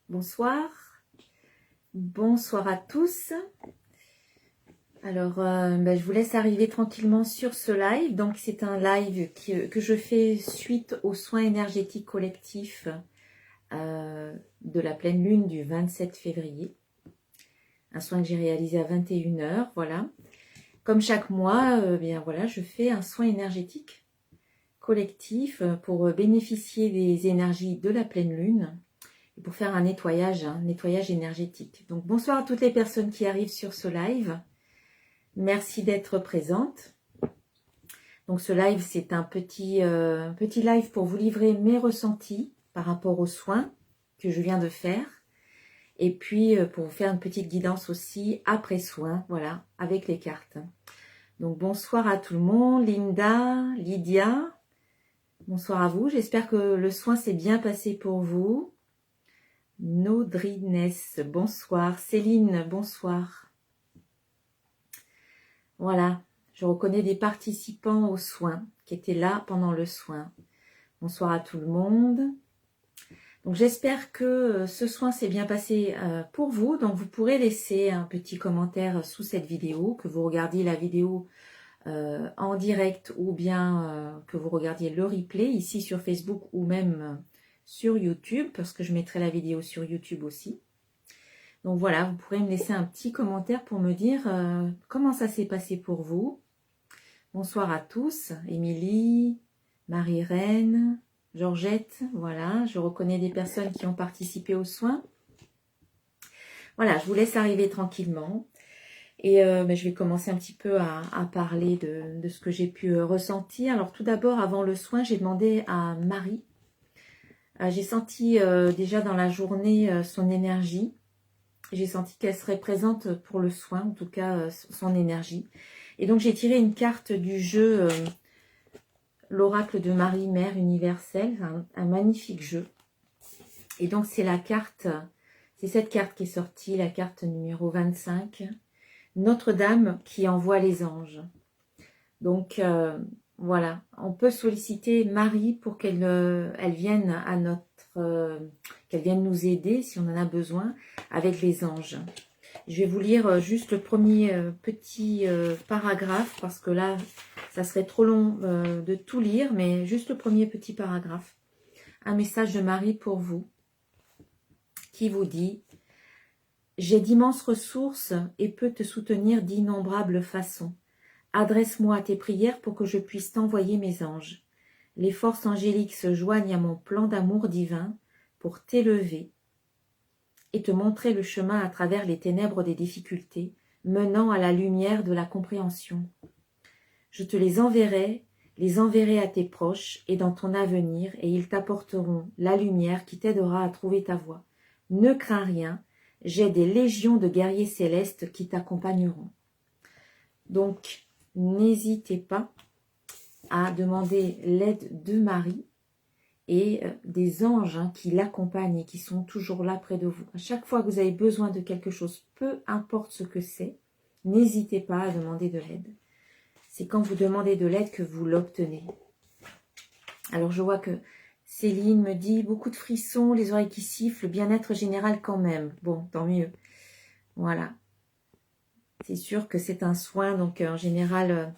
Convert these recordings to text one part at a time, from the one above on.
Bonsoir, bonsoir à tous. Alors, je vous laisse arriver tranquillement sur ce live. Donc, c'est un live que je fais suite aux soins énergétiques collectifs de la pleine lune du 27 février. Un soin que j'ai réalisé à 21 h, voilà. Comme chaque mois, voilà, je fais un soin énergétique collectif pour bénéficier des énergies de la pleine lune. Pour faire un nettoyage énergétique. Donc bonsoir à toutes les personnes qui arrivent sur ce live. Merci d'être présentes. Donc ce live, c'est un petit live pour vous livrer mes ressentis par rapport aux soins que je viens de faire. Et puis pour vous faire une petite guidance aussi après soin, voilà, avec les cartes. Donc bonsoir à tout le monde, Linda, Lydia, bonsoir à vous. J'espère que le soin s'est bien passé pour vous. Nodrines, bonsoir. Céline, bonsoir. Voilà, je reconnais des participants aux soins qui étaient là pendant le soin. Bonsoir à tout le monde. Donc j'espère que ce soin s'est bien passé pour vous. Donc vous pourrez laisser un petit commentaire sous cette vidéo, que vous regardiez la vidéo en direct ou bien que vous regardiez le replay ici sur Facebook ou même sur YouTube, parce que je mettrai la vidéo sur YouTube aussi. Donc voilà, vous pourrez me laisser un petit commentaire pour me dire comment ça s'est passé pour vous. Bonsoir à tous, Émilie, Marie-Reine, Georgette, voilà, je reconnais des personnes qui ont participé aux soins. Voilà, je vous laisse arriver tranquillement. Et je vais commencer un petit peu à parler de ce que j'ai pu ressentir. Alors tout d'abord, avant le soin, j'ai demandé à Marie. J'ai senti déjà dans la journée son énergie. J'ai senti qu'elle serait présente pour le soin, en tout cas son énergie. Et donc j'ai tiré une carte du jeu, l'oracle de Marie, Mère universelle, un magnifique jeu. Et donc c'est la carte, c'est cette carte qui est sortie, la carte numéro 25, Notre-Dame qui envoie les anges. Donc voilà, on peut solliciter Marie pour qu'elle elle vienne à qu'elle vienne nous aider si on en a besoin avec les anges. Je vais vous lire juste le premier petit paragraphe parce que là, ça serait trop long de tout lire, mais juste le premier petit paragraphe. Un message de Marie pour vous qui vous dit « J'ai d'immenses ressources et peux te soutenir d'innombrables façons. Adresse-moi tes prières pour que je puisse t'envoyer mes anges. Les forces angéliques se joignent à mon plan d'amour divin pour t'élever et te montrer le chemin à travers les ténèbres des difficultés, menant à la lumière de la compréhension. Je te les enverrai à tes proches et dans ton avenir, et ils t'apporteront la lumière qui t'aidera à trouver ta voie. Ne crains rien, j'ai des légions de guerriers célestes qui t'accompagneront. » Donc, n'hésitez pas à demander l'aide de Marie et des anges qui l'accompagnent et qui sont toujours là près de vous. À chaque fois que vous avez besoin de quelque chose, peu importe ce que c'est, n'hésitez pas à demander de l'aide. C'est quand vous demandez de l'aide que vous l'obtenez. Alors je vois que Céline me dit beaucoup de frissons, les oreilles qui sifflent, bien-être général quand même. Bon, tant mieux. Voilà. C'est sûr que c'est un soin, donc en général,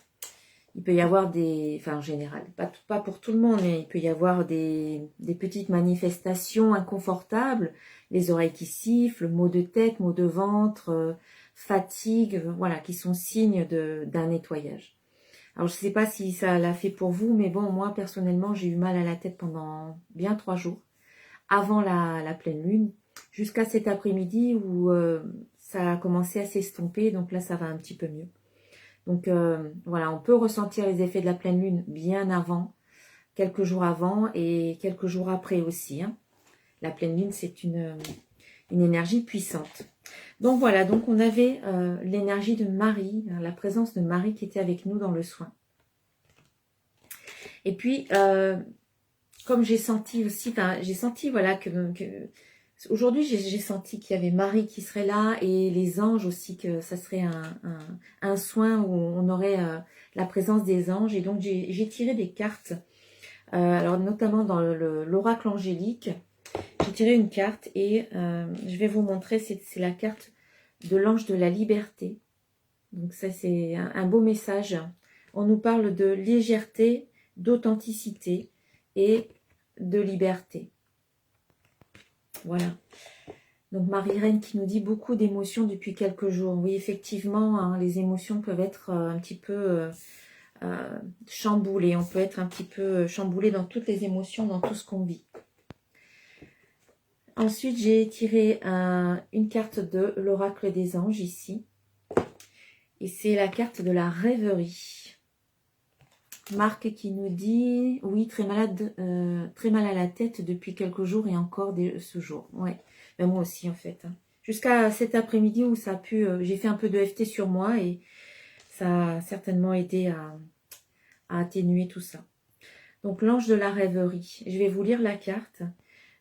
il peut y avoir des... Enfin, en général, pas pour tout le monde, mais il peut y avoir des petites manifestations inconfortables, les oreilles qui sifflent, maux de tête, maux de ventre, fatigue, voilà, qui sont signes d'un nettoyage. Alors, je ne sais pas si ça l'a fait pour vous, mais bon, moi, personnellement, j'ai eu mal à la tête pendant bien 3 jours, avant la pleine lune, jusqu'à cet après-midi où ça a commencé à s'estomper, donc là, ça va un petit peu mieux. Donc voilà, on peut ressentir les effets de la pleine lune bien avant, quelques jours avant et quelques jours après aussi. Hein. La pleine lune, c'est une énergie puissante. Donc voilà, donc on avait l'énergie de Marie, hein, la présence de Marie qui était avec nous dans le soin. Et puis, comme j'ai senti aussi, j'ai senti voilà que aujourd'hui, j'ai senti qu'il y avait Marie qui serait là et les anges aussi, que ça serait un soin où on aurait la présence des anges. Et donc, j'ai tiré des cartes, alors notamment dans l'oracle angélique. J'ai tiré une carte et je vais vous montrer, c'est la carte de l'ange de la liberté. Donc ça, c'est un beau message. On nous parle de légèreté, d'authenticité et de liberté. Voilà. Donc Marie-Reine qui nous dit beaucoup d'émotions depuis quelques jours. Oui, effectivement, hein, les émotions peuvent être un petit peu chamboulées. On peut être un petit peu chamboulé dans toutes les émotions, dans tout ce qu'on vit. Ensuite, j'ai tiré une carte de l'oracle des anges ici. Et c'est la carte de la rêverie. Marc qui nous dit, oui, très malade, très mal à la tête depuis quelques jours et encore ce jour. Ouais, ben moi aussi en fait. Hein. Jusqu'à cet après-midi où ça a pu, j'ai fait un peu de FT sur moi et ça a certainement aidé à atténuer tout ça. Donc l'ange de la rêverie. Je vais vous lire la carte.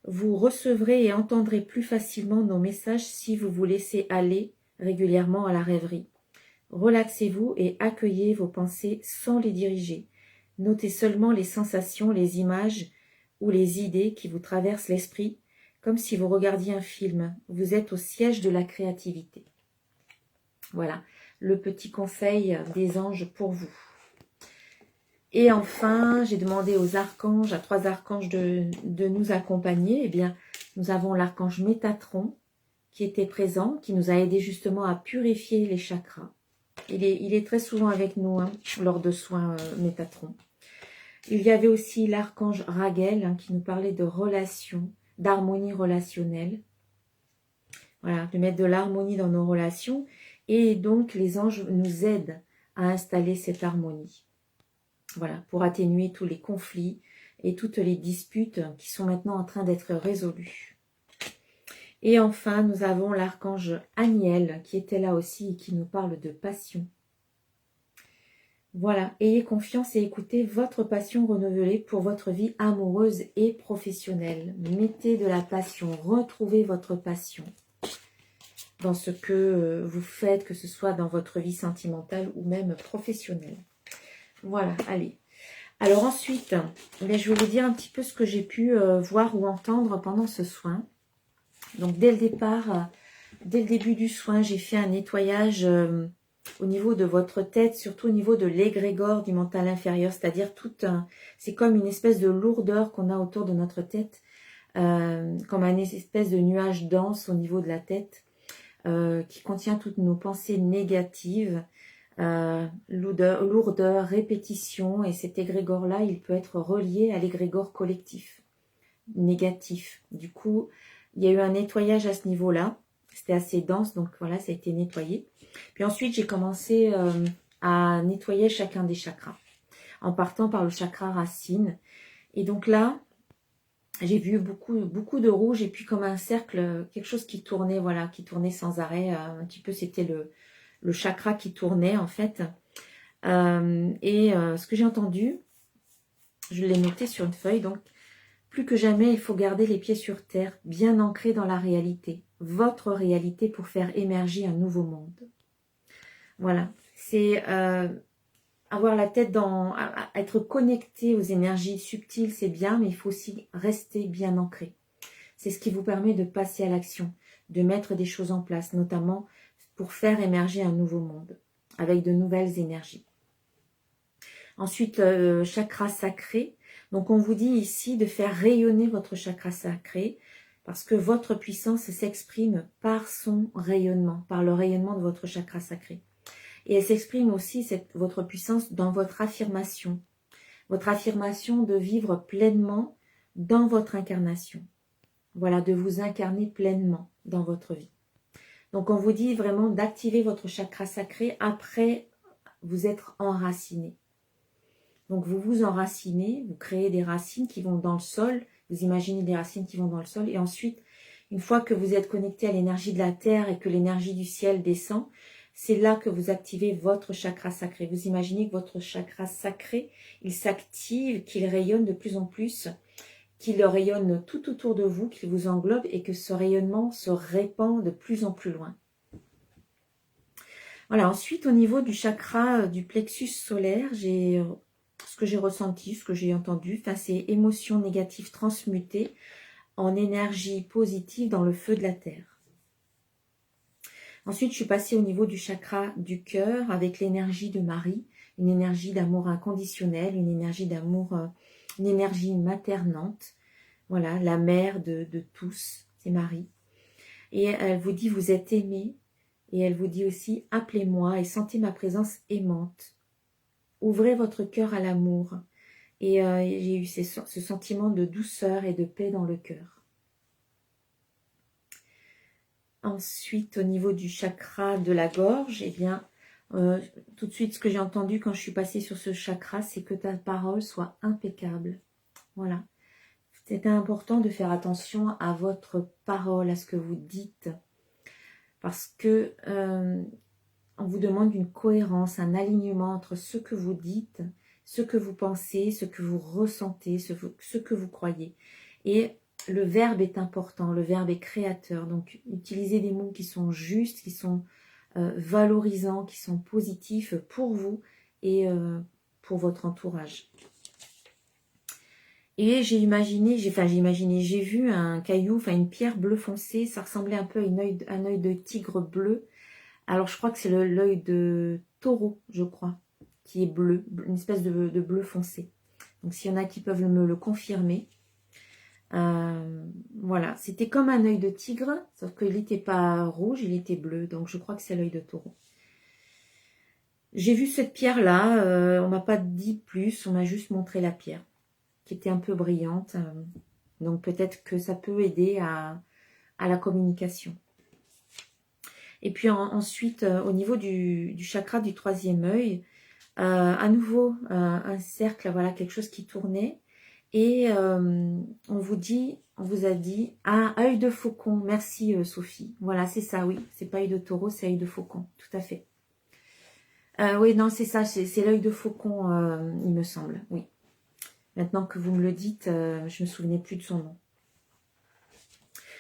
Vous recevrez et entendrez plus facilement nos messages si vous vous laissez aller régulièrement à la rêverie. Relaxez-vous et accueillez vos pensées sans les diriger. Notez seulement les sensations, les images ou les idées qui vous traversent l'esprit, comme si vous regardiez un film. Vous êtes au siège de la créativité. Voilà, le petit conseil des anges pour vous. Et enfin, j'ai demandé aux archanges, à 3 archanges de nous accompagner. Eh bien, nous avons l'archange Métatron qui était présent, qui nous a aidé justement à purifier les chakras. Il est très souvent avec nous hein, lors de soins Métatron. Il y avait aussi l'archange Raguel hein, qui nous parlait de relations, d'harmonie relationnelle. Voilà, de mettre de l'harmonie dans nos relations. Et donc, les anges nous aident à installer cette harmonie. Voilà, pour atténuer tous les conflits et toutes les disputes qui sont maintenant en train d'être résolues. Et enfin, nous avons l'archange Aniel qui était là aussi et qui nous parle de passion. Voilà, ayez confiance et écoutez votre passion renouvelée pour votre vie amoureuse et professionnelle. Mettez de la passion, retrouvez votre passion dans ce que vous faites, que ce soit dans votre vie sentimentale ou même professionnelle. Voilà, allez. Alors ensuite, je vais vous dire un petit peu ce que j'ai pu voir ou entendre pendant ce soin. Donc dès le départ, dès le début du soin, j'ai fait un nettoyage au niveau de votre tête, surtout au niveau de l'égrégore du mental inférieur, c'est-à-dire c'est comme une espèce de lourdeur qu'on a autour de notre tête, comme une espèce de nuage dense au niveau de la tête, qui contient toutes nos pensées négatives, lourdeur, répétition, et cet égrégore-là, il peut être relié à l'égrégore collectif, négatif. Du coup, il y a eu un nettoyage à ce niveau-là, c'était assez dense, donc voilà, ça a été nettoyé. Puis ensuite, j'ai commencé à nettoyer chacun des chakras, en partant par le chakra racine. Et donc là, j'ai vu beaucoup de rouge, et puis comme un cercle, quelque chose qui tournait, voilà, qui tournait sans arrêt, un petit peu, c'était le chakra qui tournait en fait. Ce que j'ai entendu, je l'ai noté sur une feuille, donc plus que jamais, il faut garder les pieds sur terre, bien ancrés dans la réalité, votre réalité pour faire émerger un nouveau monde. Voilà, c'est avoir la tête être connecté aux énergies subtiles, c'est bien, mais il faut aussi rester bien ancré. C'est ce qui vous permet de passer à l'action, de mettre des choses en place, notamment pour faire émerger un nouveau monde, avec de nouvelles énergies. Ensuite, chakra sacré. Donc, on vous dit ici de faire rayonner votre chakra sacré parce que votre puissance s'exprime par son rayonnement, par le rayonnement de votre chakra sacré. Et elle s'exprime aussi, votre puissance, dans votre affirmation de vivre pleinement dans votre incarnation. Voilà, de vous incarner pleinement dans votre vie. Donc, on vous dit vraiment d'activer votre chakra sacré après vous être enraciné. Donc, vous vous enracinez, vous créez des racines qui vont dans le sol. Vous imaginez des racines qui vont dans le sol. Et ensuite, une fois que vous êtes connecté à l'énergie de la terre et que l'énergie du ciel descend, c'est là que vous activez votre chakra sacré. Vous imaginez que votre chakra sacré, il s'active, qu'il rayonne de plus en plus, qu'il rayonne tout autour de vous, qu'il vous englobe et que ce rayonnement se répand de plus en plus loin. Voilà, ensuite au niveau du chakra du plexus solaire, ce que j'ai ressenti, ce que j'ai entendu, c'est émotions négatives transmutées en énergie positive dans le feu de la terre. Ensuite, je suis passée au niveau du chakra du cœur avec l'énergie de Marie, une énergie d'amour inconditionnel, une énergie d'amour, une énergie maternante. Voilà, la mère de tous, c'est Marie. Et elle vous dit, vous êtes aimé. Et elle vous dit aussi, appelez-moi et sentez ma présence aimante. Ouvrez votre cœur à l'amour. Et j'ai eu ce sentiment de douceur et de paix dans le cœur. Ensuite, au niveau du chakra de la gorge, eh bien, tout de suite, ce que j'ai entendu quand je suis passée sur ce chakra, c'est que ta parole soit impeccable. Voilà. C'est important de faire attention à votre parole, à ce que vous dites. Parce que on vous demande une cohérence, un alignement entre ce que vous dites, ce que vous pensez, ce que vous ressentez, ce que vous croyez. Et le verbe est important, le verbe est créateur. Donc, utilisez des mots qui sont justes, qui sont valorisants, qui sont positifs pour vous et pour votre entourage. Et j'ai vu un caillou, enfin une pierre bleu foncé, ça ressemblait un peu à un œil de tigre bleu. Alors, je crois que c'est l'œil de taureau, je crois, qui est bleu, une espèce de bleu foncé. Donc, s'il y en a qui peuvent me le confirmer. Voilà, c'était comme un œil de tigre, sauf qu'il n'était pas rouge, il était bleu. Donc, je crois que c'est l'œil de taureau. J'ai vu cette pierre-là, on ne m'a pas dit plus, on m'a juste montré la pierre, qui était un peu brillante. Donc, peut-être que ça peut aider à la communication. Et puis ensuite, au niveau du chakra du troisième œil, à nouveau un cercle, voilà, quelque chose qui tournait. Et on vous a dit, ah, œil de faucon, merci Sophie. Voilà, c'est ça, oui, c'est pas œil de taureau, c'est œil de faucon, tout à fait. Oui, non, c'est ça, c'est l'œil de faucon, il me semble, oui. Maintenant que vous me le dites, je me souvenais plus de son nom.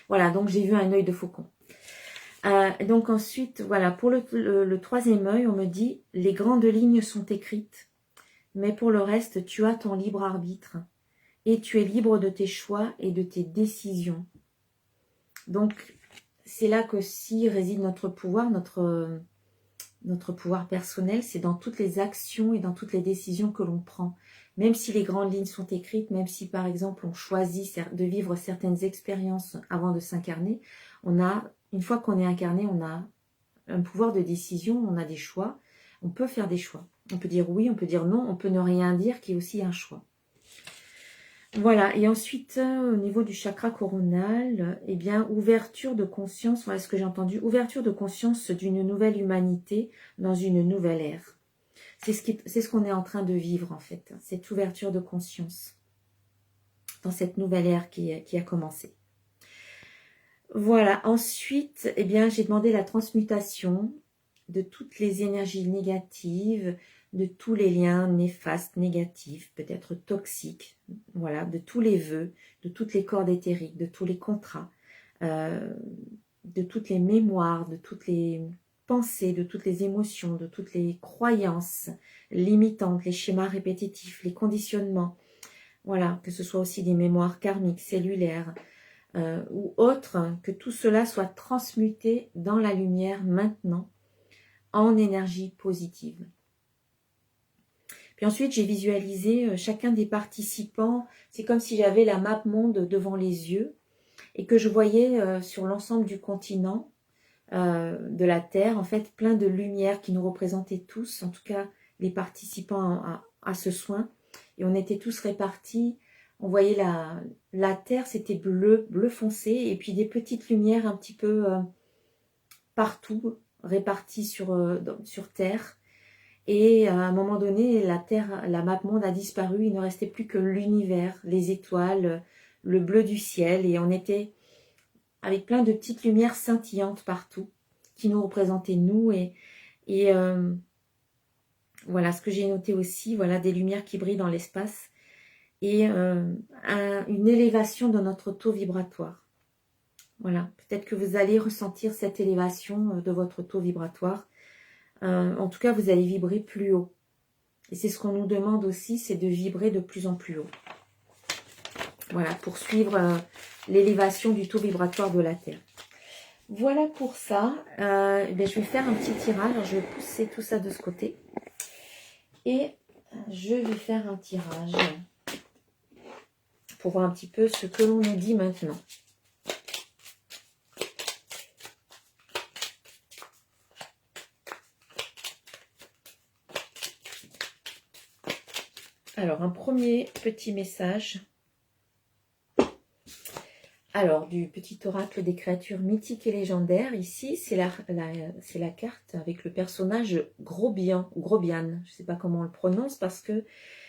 Voilà, donc j'ai vu un œil de faucon. Donc ensuite, voilà, pour le troisième œil, on me dit, les grandes lignes sont écrites, mais pour le reste, tu as ton libre arbitre, et tu es libre de tes choix et de tes décisions. Donc, c'est là qu'aussi réside notre pouvoir, notre pouvoir personnel, c'est dans toutes les actions et dans toutes les décisions que l'on prend. Même si les grandes lignes sont écrites, même si par exemple on choisit de vivre certaines expériences avant de s'incarner, une fois qu'on est incarné, on a un pouvoir de décision, on a des choix, on peut faire des choix. On peut dire oui, on peut dire non, on peut ne rien dire, qui est aussi un choix. Voilà, et ensuite, au niveau du chakra coronal, eh bien, ouverture de conscience, voilà ce que j'ai entendu, ouverture de conscience d'une nouvelle humanité dans une nouvelle ère. C'est ce qu'on est en train de vivre, en fait, cette ouverture de conscience dans cette nouvelle ère qui a commencé. Voilà, ensuite, eh bien, j'ai demandé la transmutation de toutes les énergies négatives, de tous les liens néfastes, négatifs, peut-être toxiques, voilà, de tous les vœux, de toutes les cordes éthériques, de tous les contrats, de toutes les mémoires, de toutes les pensées, de toutes les émotions, de toutes les croyances limitantes, les schémas répétitifs, les conditionnements, voilà, que ce soit aussi des mémoires karmiques, cellulaires, ou autres, que tout cela soit transmuté dans la lumière maintenant, en énergie positive. Puis ensuite, j'ai visualisé chacun des participants. C'est comme si j'avais la map monde devant les yeux et que je voyais sur l'ensemble du continent, de la Terre, en fait, plein de lumière qui nous représentaient tous, en tout cas les participants à ce soin. Et on était tous répartis. On voyait la Terre, c'était bleu foncé, et puis des petites lumières un petit peu partout, réparties sur Terre. Et à un moment donné, la Terre, la map monde a disparu, il ne restait plus que l'univers, les étoiles, le bleu du ciel, et on était avec plein de petites lumières scintillantes partout, qui nous représentaient nous, et voilà ce que j'ai noté aussi, voilà des lumières qui brillent dans l'espace, et une élévation de notre taux vibratoire. Voilà, peut-être que vous allez ressentir cette élévation de votre taux vibratoire. En tout cas, vous allez vibrer plus haut. Et c'est ce qu'on nous demande aussi, c'est de vibrer de plus en plus haut. Voilà, pour suivre l'élévation du taux vibratoire de la Terre. Voilà pour ça. Je vais faire un petit tirage. Alors, je vais pousser tout ça de ce côté. Et je vais faire un tirage pour voir un petit peu ce que l'on nous dit maintenant. Alors, un premier petit message. Alors, du petit oracle des créatures mythiques et légendaires. Ici, c'est la carte avec le personnage Grobian, ou Grobian. Je ne sais pas comment on le prononce parce que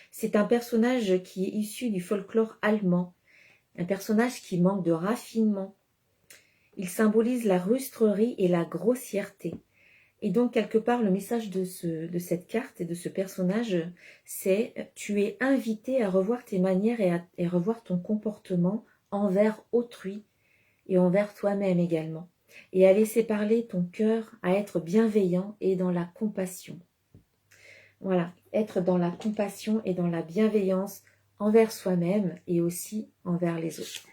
c'est un personnage qui est issu du folklore allemand. Un personnage qui manque de raffinement. Il symbolise la rustrerie et la grossièreté. Et donc, quelque part, le message de cette carte et de ce personnage, c'est « Tu es invité à revoir tes manières et revoir ton comportement envers autrui et envers toi-même également. Et à laisser parler ton cœur, à être bienveillant et dans la compassion. » Voilà, être dans la compassion et dans la bienveillance envers soi-même et aussi envers les autres.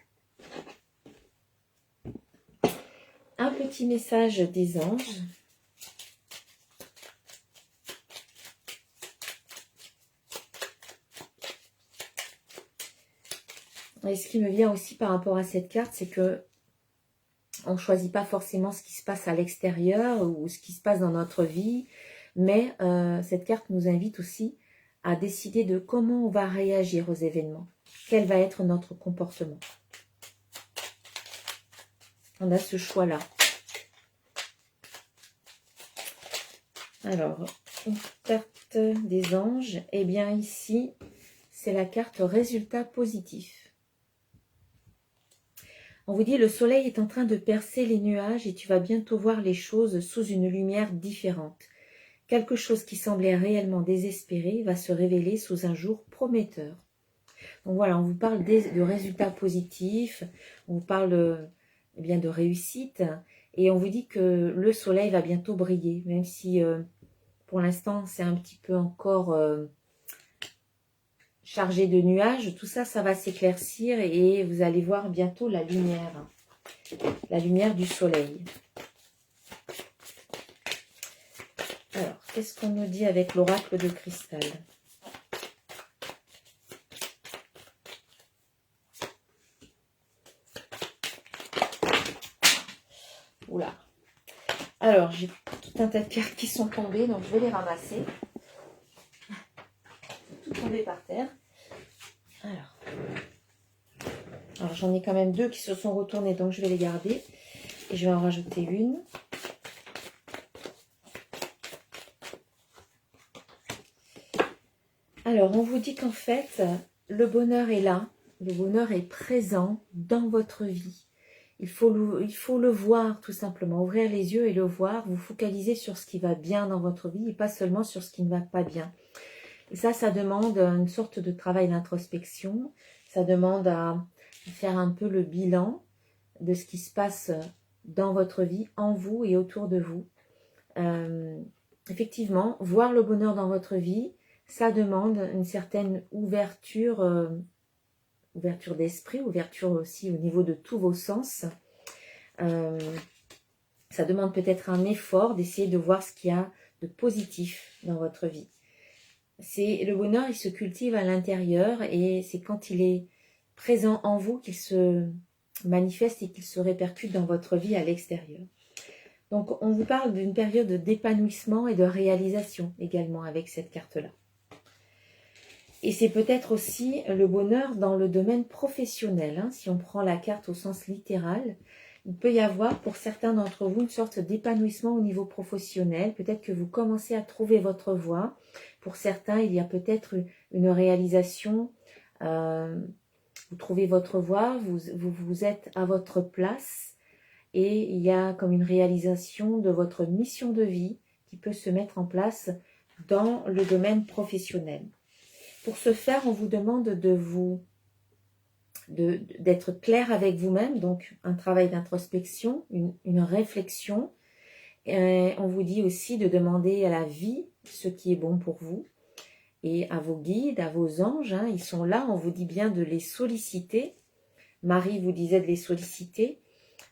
Un petit message des anges. Et ce qui me vient aussi par rapport à cette carte, c'est que on ne choisit pas forcément ce qui se passe à l'extérieur ou ce qui se passe dans notre vie, mais cette carte nous invite aussi à décider de comment on va réagir aux événements. Quel va être notre comportement. On a ce choix-là. Alors, une carte des anges. Eh bien ici, c'est la carte résultat positif. On vous dit, le soleil est en train de percer les nuages et tu vas bientôt voir les choses sous une lumière différente. Quelque chose qui semblait réellement désespéré va se révéler sous un jour prometteur. Donc voilà, on vous parle de résultats positifs, on vous parle eh bien, de réussite et on vous dit que le soleil va bientôt briller, même si pour l'instant c'est un petit peu encore chargé de nuages. Tout ça, ça va s'éclaircir et vous allez voir bientôt la lumière du soleil. Alors, qu'est-ce qu'on nous dit avec l'oracle de cristal? Oula. Alors, j'ai tout un tas de cartes qui sont tombées, donc je vais les ramasser. Tout tombé par terre. Alors j'en ai quand même deux qui se sont retournées, donc je vais les garder. Et je vais en rajouter une. Alors, on vous dit qu'en fait, le bonheur est là. Le bonheur est présent dans votre vie. Il faut le voir tout simplement. Ouvrir les yeux et le voir. Vous focaliser sur ce qui va bien dans votre vie et pas seulement sur ce qui ne va pas bien. Et ça demande une sorte de travail d'introspection. Ça demande à faire un peu le bilan de ce qui se passe dans votre vie, en vous et autour de vous. Effectivement, voir le bonheur dans votre vie, ça demande une certaine ouverture d'esprit, ouverture aussi au niveau de tous vos sens. Ça demande peut-être un effort d'essayer de voir ce qu'il y a de positif dans votre vie. Le bonheur, il se cultive à l'intérieur et c'est quand il est présent en vous qu'il se manifeste et qu'il se répercute dans votre vie à l'extérieur. Donc, on vous parle d'une période d'épanouissement et de réalisation également avec cette carte-là. Et c'est peut-être aussi le bonheur dans le domaine professionnel. Si on prend la carte au sens littéral, il peut y avoir pour certains d'entre vous une sorte d'épanouissement au niveau professionnel. Peut-être que vous commencez à trouver votre voie. Pour certains, il y a peut-être une réalisation. Vous trouvez votre voie, vous êtes à votre place. Et il y a comme une réalisation de votre mission de vie qui peut se mettre en place dans le domaine professionnel. Pour ce faire, on vous demande d'être clair avec vous-même, donc un travail d'introspection, une réflexion. Et on vous dit aussi de demander à la vie ce qui est bon pour vous et à vos guides, à vos anges. Ils sont là, on vous dit bien de les solliciter Marie vous disait de les solliciter.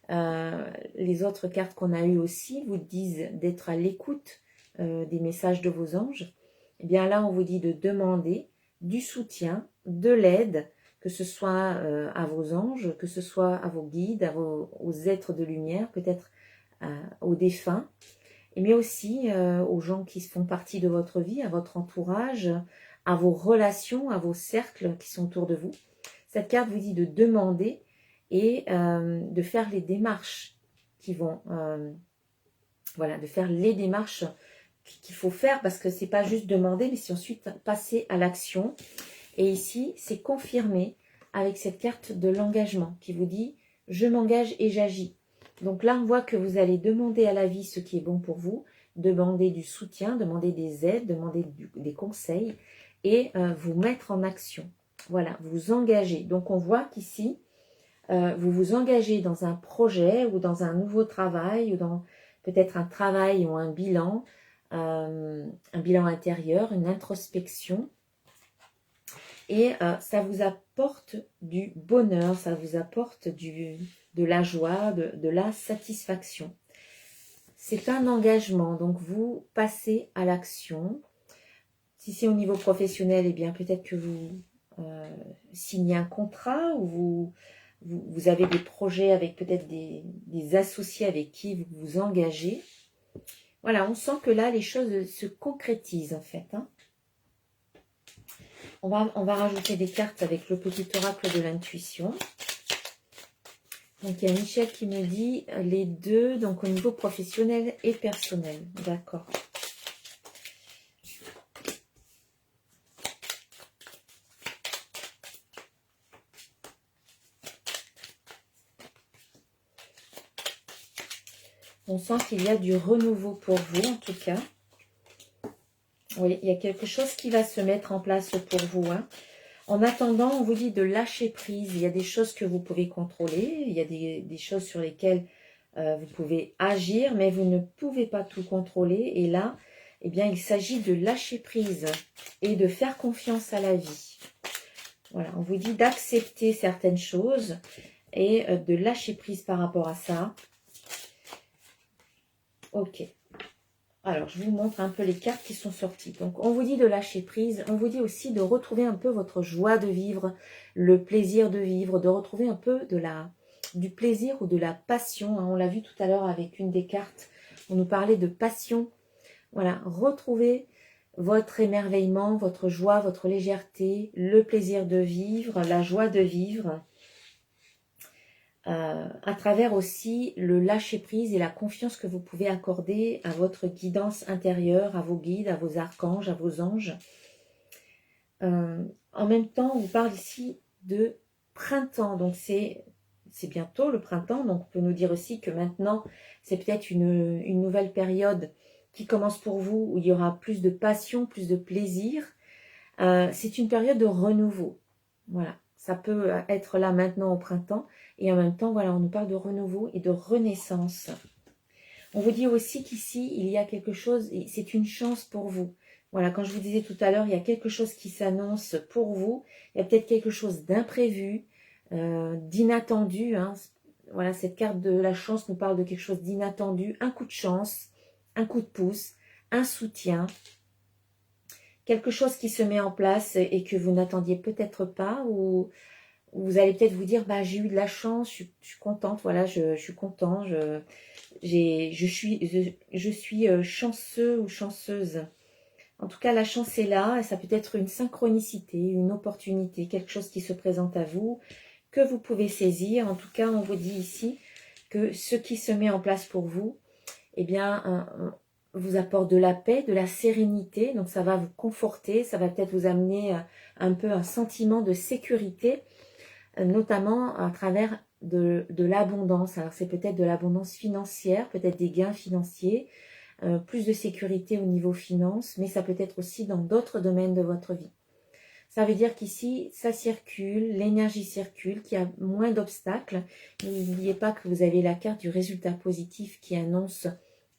Les autres cartes qu'on a eues aussi vous disent d'être à l'écoute des messages de vos anges. Et bien là, on vous dit de demander du soutien, de l'aide, que ce soit à vos anges, que ce soit à vos guides, aux êtres de lumière, peut-être aux défunts, mais aussi aux gens qui font partie de votre vie, à votre entourage, à vos relations, à vos cercles qui sont autour de vous. Cette carte vous dit de demander et de faire les démarches qui vont, voilà, de faire les démarches qu'il faut faire, parce que c'est pas juste demander, mais c'est ensuite passer à l'action. Et ici, c'est confirmé avec cette carte de l'engagement qui vous dit « je m'engage et j'agis ». Donc là, on voit que vous allez demander à la vie ce qui est bon pour vous, demander du soutien, demander des aides, demander des conseils et vous mettre en action. Voilà, vous engagez. Donc on voit qu'ici, vous vous engagez dans un projet ou dans un nouveau travail ou dans peut-être un travail ou un bilan intérieur, une introspection. Et ça vous apporte du bonheur, ça vous apporte de la joie, de la satisfaction. C'est un engagement, donc vous passez à l'action. Si c'est au niveau professionnel, eh bien peut-être que vous signez un contrat ou vous avez des projets avec peut-être des associés avec qui vous vous engagez. Voilà, on sent que là, les choses se concrétisent en fait. Hein. On va rajouter des cartes avec le petit oracle de l'intuition. Donc, il y a Michel qui me dit les deux, donc au niveau professionnel et personnel. D'accord. On sent qu'il y a du renouveau pour vous, en tout cas. Oui, il y a quelque chose qui va se mettre en place pour vous. Hein. En attendant, on vous dit de lâcher prise. Il y a des choses que vous pouvez contrôler. Il y a des choses sur lesquelles vous pouvez agir, mais vous ne pouvez pas tout contrôler. Et là, eh bien, il s'agit de lâcher prise et de faire confiance à la vie. Voilà, on vous dit d'accepter certaines choses et de lâcher prise par rapport à ça. Ok. Alors, je vous montre un peu les cartes qui sont sorties. Donc, on vous dit de lâcher prise. On vous dit aussi de retrouver un peu votre joie de vivre, le plaisir de vivre, de retrouver un peu du plaisir ou de la passion. On l'a vu tout à l'heure avec une des cartes. On nous parlait de passion. Voilà, retrouvez votre émerveillement, votre joie, votre légèreté, le plaisir de vivre, la joie de vivre. À travers aussi le lâcher-prise et la confiance que vous pouvez accorder à votre guidance intérieure, à vos guides, à vos archanges, à vos anges. En même temps, on vous parle ici de printemps, donc c'est bientôt le printemps, donc on peut nous dire aussi que maintenant, c'est peut-être une nouvelle période qui commence pour vous, où il y aura plus de passion, plus de plaisir. C'est une période de renouveau, voilà. Ça peut être là maintenant au printemps. Et en même temps, voilà, on nous parle de renouveau et de renaissance. On vous dit aussi qu'ici, il y a quelque chose, c'est une chance pour vous. Voilà, quand je vous disais tout à l'heure, il y a quelque chose qui s'annonce pour vous. Il y a peut-être quelque chose d'imprévu, d'inattendu. Hein. Voilà, cette carte de la chance nous parle de quelque chose d'inattendu. Un coup de chance, un coup de pouce, un soutien. Quelque chose qui se met en place et que vous n'attendiez peut-être pas, ou vous allez peut-être vous dire, bah, j'ai eu de la chance, je suis contente, voilà, je suis content, je suis chanceux ou chanceuse. En tout cas, la chance est là, et ça peut être une synchronicité, une opportunité, quelque chose qui se présente à vous, que vous pouvez saisir. En tout cas, on vous dit ici que ce qui se met en place pour vous, eh bien, vous apporte de la paix, de la sérénité, donc ça va vous conforter, ça va peut-être vous amener un peu un sentiment de sécurité, notamment à travers de l'abondance. Alors c'est peut-être de l'abondance financière, peut-être des gains financiers, plus de sécurité au niveau finance, mais ça peut être aussi dans d'autres domaines de votre vie. Ça veut dire qu'ici, ça circule, l'énergie circule, qu'il y a moins d'obstacles. N'oubliez pas que vous avez la carte du résultat positif qui annonce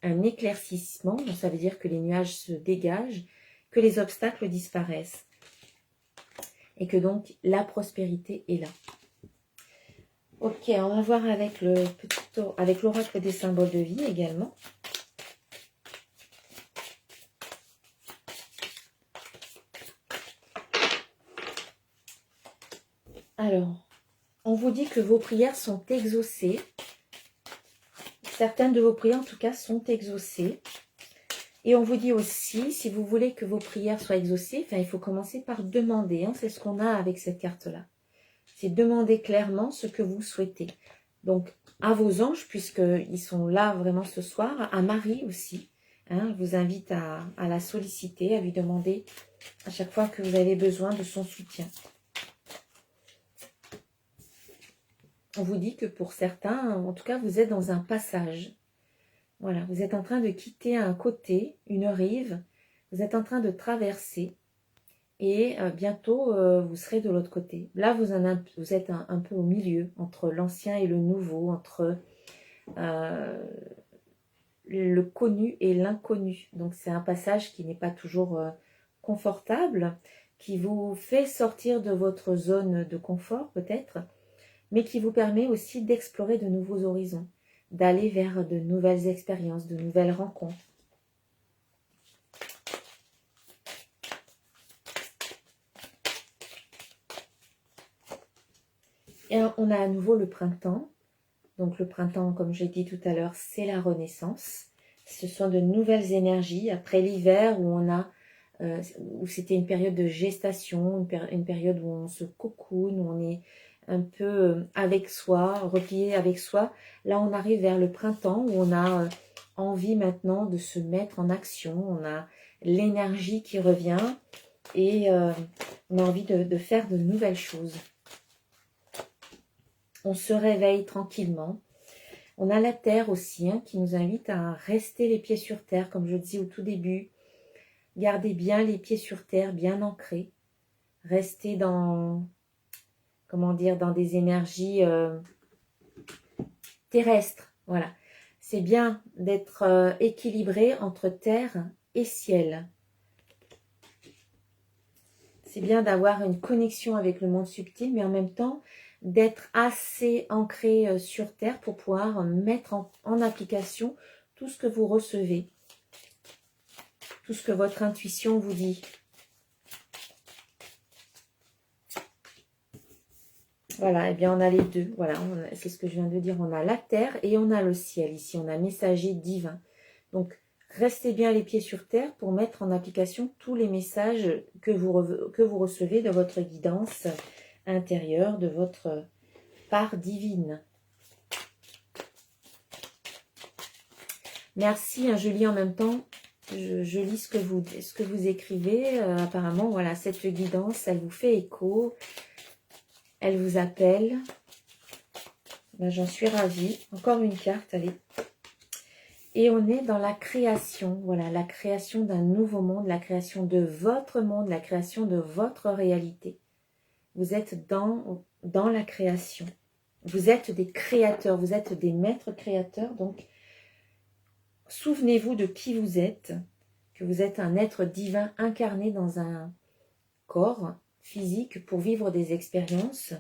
un éclaircissement, donc ça veut dire que les nuages se dégagent, que les obstacles disparaissent et que donc la prospérité est là. Ok, on va voir avec avec l'oracle des symboles de vie également. Alors, on vous dit que vos prières sont exaucées. Certaines de vos prières, en tout cas, sont exaucées. Et on vous dit aussi, si vous voulez que vos prières soient exaucées, il faut commencer par demander. Hein, c'est ce qu'on a avec cette carte-là. C'est demander clairement ce que vous souhaitez. Donc, à vos anges, puisqu'ils sont là vraiment ce soir, à Marie aussi. Hein, je vous invite à la solliciter, à lui demander à chaque fois que vous avez besoin de son soutien. On vous dit que pour certains, en tout cas, vous êtes dans un passage. Voilà, vous êtes en train de quitter un côté, une rive. Vous êtes en train de traverser. Et bientôt, vous serez de l'autre côté. Là, vous êtes un peu au milieu, entre l'ancien et le nouveau, entre le connu et l'inconnu. Donc, c'est un passage qui n'est pas toujours confortable, qui vous fait sortir de votre zone de confort, peut-être, mais qui vous permet aussi d'explorer de nouveaux horizons, d'aller vers de nouvelles expériences, de nouvelles rencontres. Et on a à nouveau le printemps. Donc le printemps, comme j'ai dit tout à l'heure, c'est la renaissance. Ce sont de nouvelles énergies après l'hiver où c'était une période de gestation, une période où on se cocoone, où on est un peu avec soi, replié avec soi. Là, on arrive vers le printemps où on a envie maintenant de se mettre en action. On a l'énergie qui revient et on a envie de faire de nouvelles choses. On se réveille tranquillement. On a la terre aussi qui nous invite à rester les pieds sur terre, comme je disais au tout début. Gardez bien les pieds sur terre, bien ancrés. Restez dans, comment dire, dans des énergies terrestres. Voilà. C'est bien d'être équilibré entre terre et ciel. C'est bien d'avoir une connexion avec le monde subtil, mais en même temps, d'être assez ancré sur terre pour pouvoir mettre en application tout ce que vous recevez, tout ce que votre intuition vous dit. Voilà, et bien on a les deux. Voilà, c'est ce que je viens de dire. On a la terre et on a le ciel. Ici, on a messager divin. Donc, restez bien les pieds sur terre pour mettre en application tous les messages que vous recevez de votre guidance intérieure, de votre part divine. Merci, je lis en même temps. Je lis ce que vous écrivez. Apparemment, voilà, cette guidance, elle vous fait écho. Elle vous appelle. Ben, j'en suis ravie. Encore une carte, allez. Et on est dans la création. Voilà, la création d'un nouveau monde, la création de votre monde, la création de votre réalité. Vous êtes dans la création. Vous êtes des créateurs, vous êtes des maîtres créateurs. Donc, souvenez-vous de qui vous êtes, que vous êtes un être divin incarné dans un corps physique pour vivre des expériences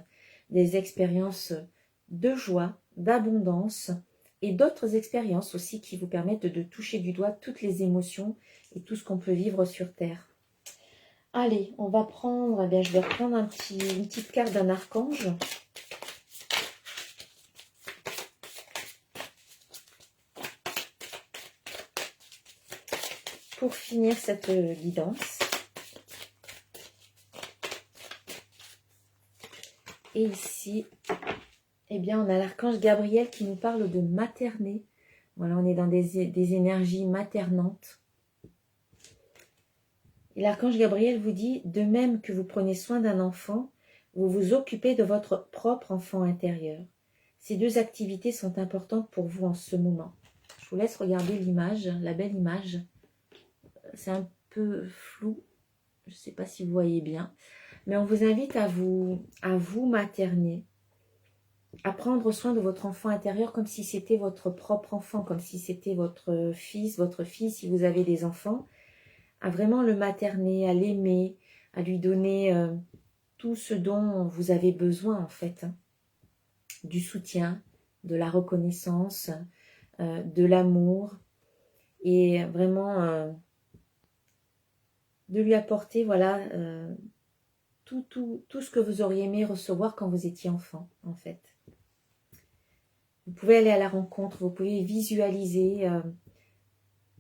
de joie, d'abondance et d'autres expériences aussi qui vous permettent de toucher du doigt toutes les émotions et tout ce qu'on peut vivre sur Terre. Allez, on va prendre, eh bien, je vais reprendre une petite carte d'un archange. Pour finir cette guidance. Et ici, eh bien, on a l'archange Gabriel qui nous parle de materner. Voilà, on est dans des énergies maternantes. Et l'archange Gabriel vous dit, de même que vous prenez soin d'un enfant, vous vous occupez de votre propre enfant intérieur. Ces deux activités sont importantes pour vous en ce moment. Je vous laisse regarder l'image, la belle image. C'est un peu flou, je ne sais pas si vous voyez bien. Mais on vous invite à vous materner, à prendre soin de votre enfant intérieur comme si c'était votre propre enfant, comme si c'était votre fils, votre fille, si vous avez des enfants, à vraiment le materner, à l'aimer, à lui donner tout ce dont vous avez besoin en fait. du soutien, de la reconnaissance, de l'amour, et vraiment de lui apporter, voilà, tout ce que vous auriez aimé recevoir quand vous étiez enfant, en fait. Vous pouvez aller à la rencontre, vous pouvez visualiser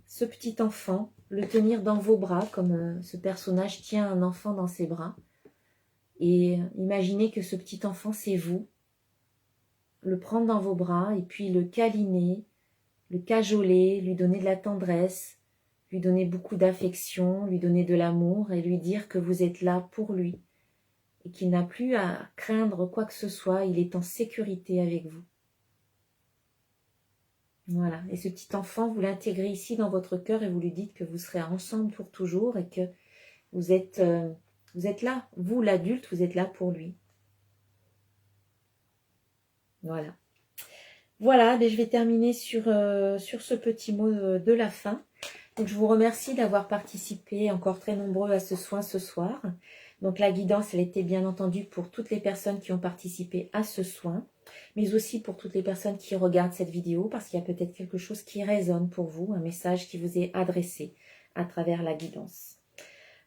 ce petit enfant, le tenir dans vos bras, comme ce personnage tient un enfant dans ses bras. Et imaginez que ce petit enfant, c'est vous. Le prendre dans vos bras et puis le câliner, le cajoler, lui donner de la tendresse, lui donner beaucoup d'affection, lui donner de l'amour et lui dire que vous êtes là pour lui et qu'il n'a plus à craindre quoi que ce soit, il est en sécurité avec vous. Voilà, et ce petit enfant, vous l'intégrez ici dans votre cœur et vous lui dites que vous serez ensemble pour toujours et que vous êtes là, vous l'adulte, vous êtes là pour lui. Voilà. Voilà, je vais terminer sur ce petit mot de la fin. Donc, je vous remercie d'avoir participé encore très nombreux à ce soin ce soir. Donc, la guidance, elle était bien entendu pour toutes les personnes qui ont participé à ce soin, mais aussi pour toutes les personnes qui regardent cette vidéo, parce qu'il y a peut-être quelque chose qui résonne pour vous, un message qui vous est adressé à travers la guidance.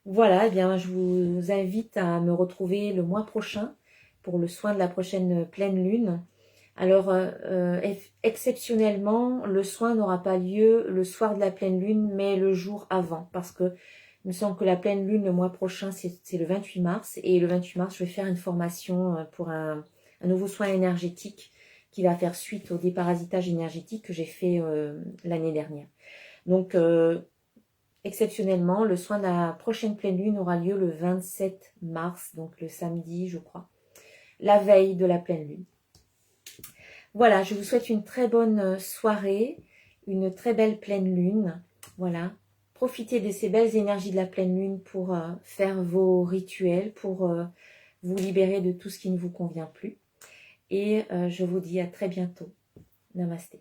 Voilà, eh bien, je vous invite à me retrouver le mois prochain pour le soin de la prochaine pleine lune. Alors, exceptionnellement, le soin n'aura pas lieu le soir de la pleine lune, mais le jour avant, parce que il me semble que la pleine lune, le mois prochain, c'est le 28 mars, et le 28 mars, je vais faire une formation pour un nouveau soin énergétique qui va faire suite au déparasitage énergétique que j'ai fait l'année dernière. Donc, exceptionnellement, le soin de la prochaine pleine lune aura lieu le 27 mars, donc le samedi, je crois, la veille de la pleine lune. Voilà, je vous souhaite une très bonne soirée, une très belle pleine lune. Voilà, profitez de ces belles énergies de la pleine lune pour faire vos rituels, pour vous libérer de tout ce qui ne vous convient plus. Et je vous dis à très bientôt. Namasté.